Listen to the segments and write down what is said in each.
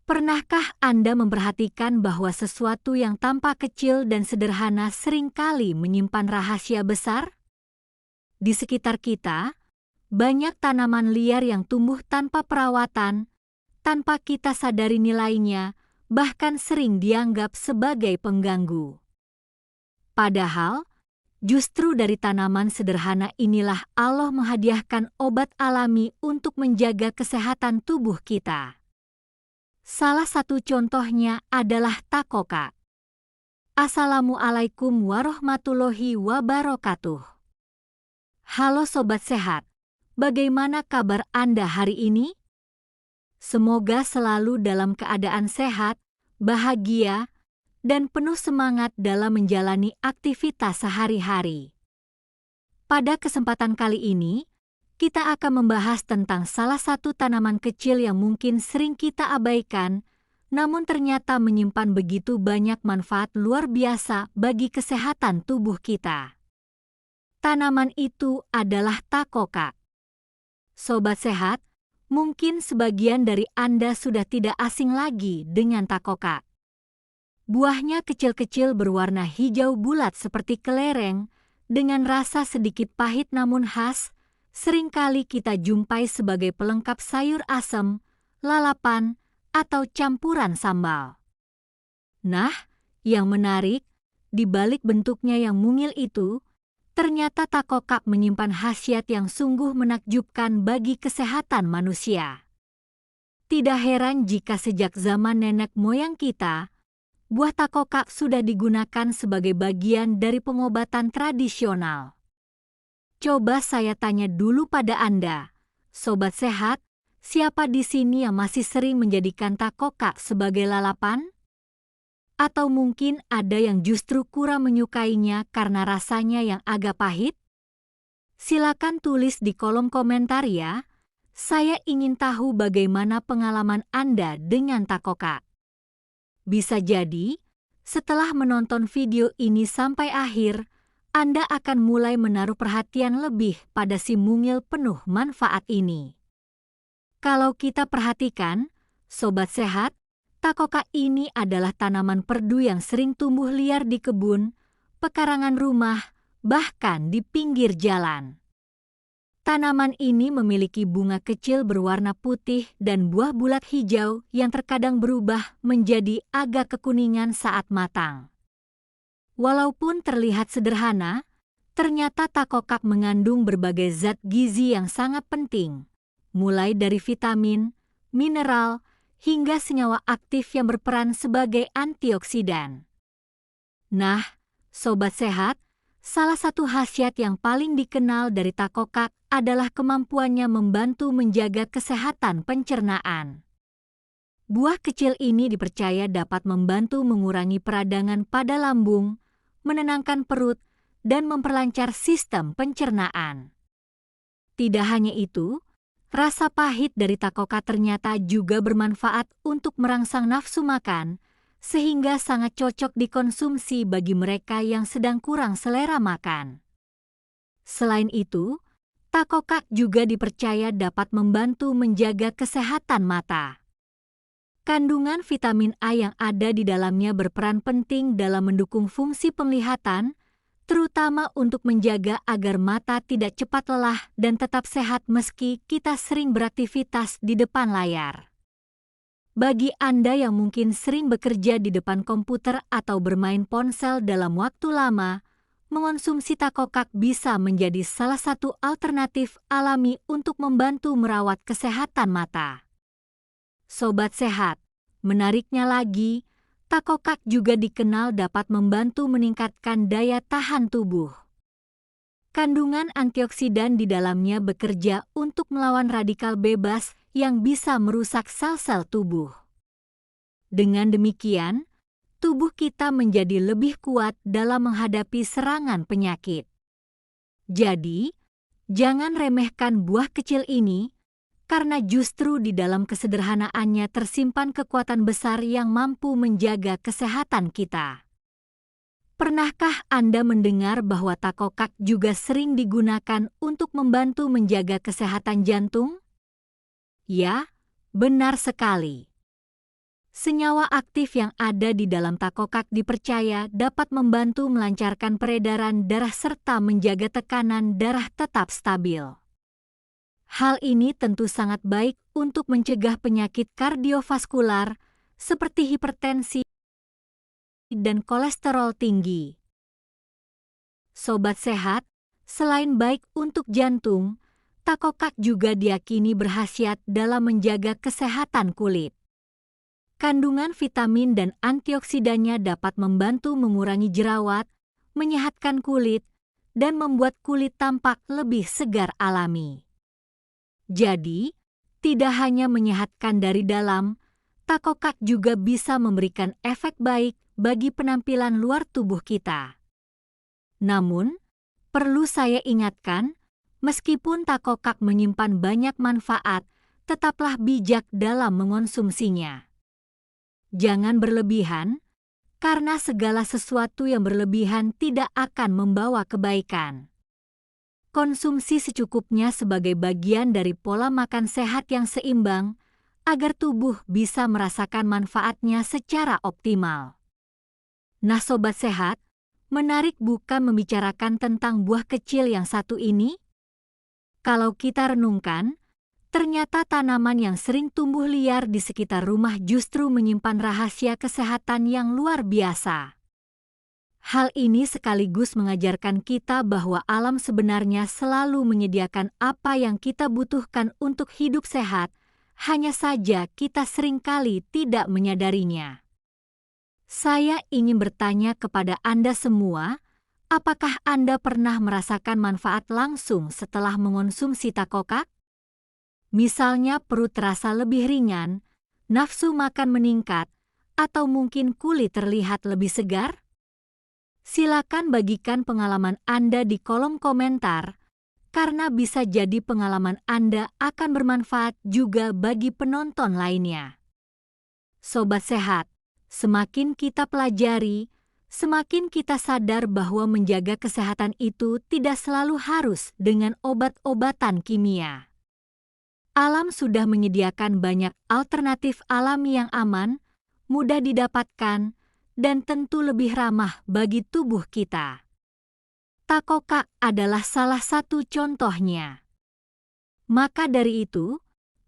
Pernahkah Anda memperhatikan bahwa sesuatu yang tampak kecil dan sederhana seringkali menyimpan rahasia besar? Di sekitar kita, banyak tanaman liar yang tumbuh tanpa perawatan, tanpa kita sadari nilainya, bahkan sering dianggap sebagai pengganggu. Padahal, justru dari tanaman sederhana inilah Allah menghadiahkan obat alami untuk menjaga kesehatan tubuh kita. Salah satu contohnya adalah takoka. Assalamualaikum warahmatullahi wabarakatuh. Halo Sobat Sehat, bagaimana kabar Anda hari ini? Semoga selalu dalam keadaan sehat, bahagia, dan penuh semangat dalam menjalani aktivitas sehari-hari. Pada kesempatan kali ini, kita akan membahas tentang salah satu tanaman kecil yang mungkin sering kita abaikan, namun ternyata menyimpan begitu banyak manfaat luar biasa bagi kesehatan tubuh kita. Tanaman itu adalah takoka. Sobat Sehat, mungkin sebagian dari Anda sudah tidak asing lagi dengan takoka. Buahnya kecil-kecil berwarna hijau bulat seperti kelereng, dengan rasa sedikit pahit namun khas, seringkali kita jumpai sebagai pelengkap sayur asam, lalapan, atau campuran sambal. Nah, yang menarik, di balik bentuknya yang mungil itu, ternyata takoka menyimpan khasiat yang sungguh menakjubkan bagi kesehatan manusia. Tidak heran jika sejak zaman nenek moyang kita, buah takoka sudah digunakan sebagai bagian dari pengobatan tradisional. Coba saya tanya dulu pada Anda, Sobat Sehat, siapa di sini yang masih sering menjadikan takoka sebagai lalapan? Atau mungkin ada yang justru kurang menyukainya karena rasanya yang agak pahit? Silakan tulis di kolom komentar ya. Saya ingin tahu bagaimana pengalaman Anda dengan takoka. Bisa jadi, setelah menonton video ini sampai akhir, Anda akan mulai menaruh perhatian lebih pada si mungil penuh manfaat ini. Kalau kita perhatikan, Sobat Sehat, takoka ini adalah tanaman perdu yang sering tumbuh liar di kebun, pekarangan rumah, bahkan di pinggir jalan. Tanaman ini memiliki bunga kecil berwarna putih dan buah bulat hijau yang terkadang berubah menjadi agak kekuningan saat matang. Walaupun terlihat sederhana, ternyata takoka mengandung berbagai zat gizi yang sangat penting, mulai dari vitamin, mineral, hingga senyawa aktif yang berperan sebagai antioksidan. Nah, Sobat Sehat, salah satu khasiat yang paling dikenal dari takoka adalah kemampuannya membantu menjaga kesehatan pencernaan. Buah kecil ini dipercaya dapat membantu mengurangi peradangan pada lambung, menenangkan perut, dan memperlancar sistem pencernaan. Tidak hanya itu, rasa pahit dari takoka ternyata juga bermanfaat untuk merangsang nafsu makan, sehingga sangat cocok dikonsumsi bagi mereka yang sedang kurang selera makan. Selain itu, takoka juga dipercaya dapat membantu menjaga kesehatan mata. Kandungan vitamin A yang ada di dalamnya berperan penting dalam mendukung fungsi penglihatan, terutama untuk menjaga agar mata tidak cepat lelah dan tetap sehat meski kita sering beraktivitas di depan layar. Bagi Anda yang mungkin sering bekerja di depan komputer atau bermain ponsel dalam waktu lama, mengonsumsi takoka bisa menjadi salah satu alternatif alami untuk membantu merawat kesehatan mata. Sobat Sehat, menariknya lagi, takoka juga dikenal dapat membantu meningkatkan daya tahan tubuh. Kandungan antioksidan di dalamnya bekerja untuk melawan radikal bebas yang bisa merusak sel-sel tubuh. Dengan demikian, tubuh kita menjadi lebih kuat dalam menghadapi serangan penyakit. Jadi, jangan remehkan buah kecil ini, karena justru di dalam kesederhanaannya tersimpan kekuatan besar yang mampu menjaga kesehatan kita. Pernahkah Anda mendengar bahwa takoka juga sering digunakan untuk membantu menjaga kesehatan jantung? Ya, benar sekali. Senyawa aktif yang ada di dalam takokak dipercaya dapat membantu melancarkan peredaran darah serta menjaga tekanan darah tetap stabil. Hal ini tentu sangat baik untuk mencegah penyakit kardiovaskular seperti hipertensi dan kolesterol tinggi. Sobat sehat, selain baik untuk jantung, takokak juga diyakini berkhasiat dalam menjaga kesehatan kulit. Kandungan vitamin dan antioksidannya dapat membantu mengurangi jerawat, menyehatkan kulit, dan membuat kulit tampak lebih segar alami. Jadi, tidak hanya menyehatkan dari dalam, takokak juga bisa memberikan efek baik bagi penampilan luar tubuh kita. Namun, perlu saya ingatkan, meskipun takokak menyimpan banyak manfaat, tetaplah bijak dalam mengonsumsinya. Jangan berlebihan, karena segala sesuatu yang berlebihan tidak akan membawa kebaikan. Konsumsi secukupnya sebagai bagian dari pola makan sehat yang seimbang, agar tubuh bisa merasakan manfaatnya secara optimal. Nah sobat sehat, menarik bukan membicarakan tentang buah kecil yang satu ini? Kalau kita renungkan, ternyata tanaman yang sering tumbuh liar di sekitar rumah justru menyimpan rahasia kesehatan yang luar biasa. Hal ini sekaligus mengajarkan kita bahwa alam sebenarnya selalu menyediakan apa yang kita butuhkan untuk hidup sehat, hanya saja kita seringkali tidak menyadarinya. Saya ingin bertanya kepada Anda semua, apakah Anda pernah merasakan manfaat langsung setelah mengonsumsi takokak? Misalnya perut terasa lebih ringan, nafsu makan meningkat, atau mungkin kulit terlihat lebih segar? Silakan bagikan pengalaman Anda di kolom komentar, karena bisa jadi pengalaman Anda akan bermanfaat juga bagi penonton lainnya. Sobat sehat, semakin kita pelajari, semakin kita sadar bahwa menjaga kesehatan itu tidak selalu harus dengan obat-obatan kimia. Alam sudah menyediakan banyak alternatif alami yang aman, mudah didapatkan, dan tentu lebih ramah bagi tubuh kita. Takokak adalah salah satu contohnya. Maka dari itu,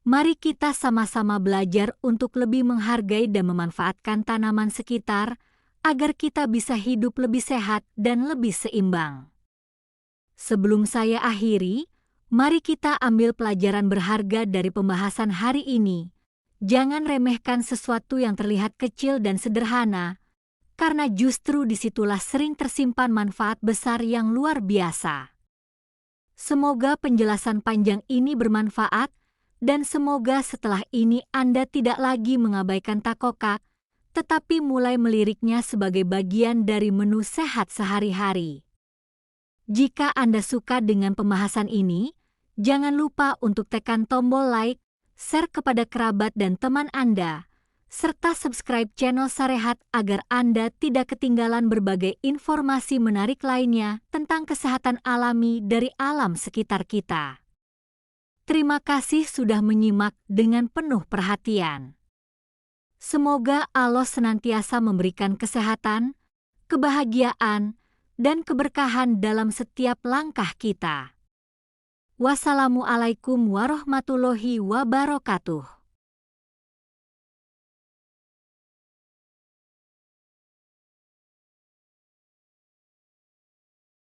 mari kita sama-sama belajar untuk lebih menghargai dan memanfaatkan tanaman sekitar, agar kita bisa hidup lebih sehat dan lebih seimbang. Sebelum saya akhiri, mari kita ambil pelajaran berharga dari pembahasan hari ini. Jangan remehkan sesuatu yang terlihat kecil dan sederhana, karena justru disitulah sering tersimpan manfaat besar yang luar biasa. Semoga penjelasan panjang ini bermanfaat, dan semoga setelah ini Anda tidak lagi mengabaikan takokak, tetapi mulai meliriknya sebagai bagian dari menu sehat sehari-hari. Jika Anda suka dengan pembahasan ini, jangan lupa untuk tekan tombol like, share kepada kerabat dan teman Anda, serta subscribe channel Sarehat agar Anda tidak ketinggalan berbagai informasi menarik lainnya tentang kesehatan alami dari alam sekitar kita. Terima kasih sudah menyimak dengan penuh perhatian. Semoga Allah senantiasa memberikan kesehatan, kebahagiaan, dan keberkahan dalam setiap langkah kita. Wassalamualaikum warahmatullahi wabarakatuh.